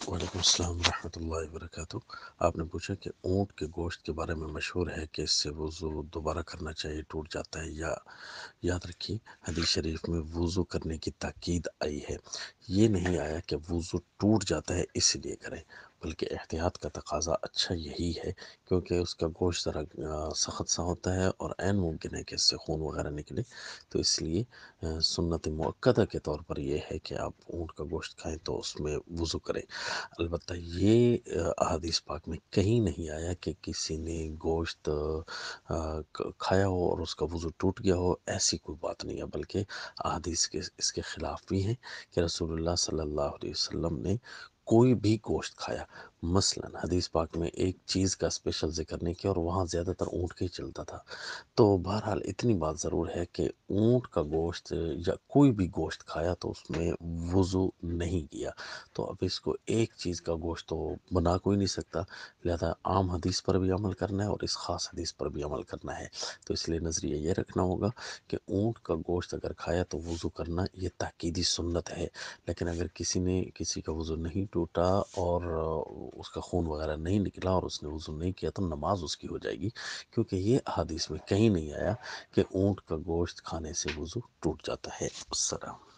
وعلیکم السلام ورحمۃ اللہ وبرکاتہ۔ آپ نے پوچھا کہ اونٹ کے گوشت کے بارے میں مشہور ہے کہ اس سے وضو دوبارہ کرنا چاہیے، ٹوٹ جاتا ہے یا یاد رکھیے حدیث شریف میں وضو کرنے کی تاکید آئی ہے، یہ نہیں آیا کہ وضو ٹوٹ جاتا ہے اس لیے کریں، بلکہ احتیاط کا تقاضا اچھا یہی ہے کیونکہ اس کا گوشت ذرا سخت سا ہوتا ہے اور عین ممکن ہے کہ اس سے خون وغیرہ نکلے، تو اس لیے سنت مؤکدہ کے طور پر یہ ہے کہ آپ اونٹ کا گوشت کھائیں تو اس میں وضو کریں۔ البتہ یہ احادیث پاک میں کہیں نہیں آیا کہ کسی نے گوشت کھایا ہو اور اس کا وضو ٹوٹ گیا ہو، ایسی کوئی بات نہیں ہے، بلکہ احادیث کے اس کے خلاف بھی ہیں کہ رسول اللہ صلی اللہ علیہ وسلم نے کوئی بھی گوشت کھایا، مثلا حدیث پاک میں ایک چیز کا اسپیشل ذکر نہیں کیا اور وہاں زیادہ تر اونٹ کا ہی چلتا تھا۔ تو بہرحال اتنی بات ضرور ہے کہ اونٹ کا گوشت یا کوئی بھی گوشت کھایا تو اس میں وضو نہیں کیا، تو اب اس کو ایک چیز کا گوشت تو بنا کوئی نہیں سکتا، لہذا عام حدیث پر بھی عمل کرنا ہے اور اس خاص حدیث پر بھی عمل کرنا ہے، تو اس لیے نظریہ یہ رکھنا ہوگا کہ اونٹ کا گوشت اگر کھایا تو وضو کرنا یہ تاکیدی سنت ہے، لیکن اگر کسی کا وضو نہیں ٹوٹا اور اس کا خون وغیرہ نہیں نکلا اور اس نے وضو نہیں کیا تو نماز اس کی ہو جائے گی، کیونکہ یہ احادیث میں کہیں نہیں آیا کہ اونٹ کا گوشت کھانے سے وضو ٹوٹ جاتا ہے۔ السلام۔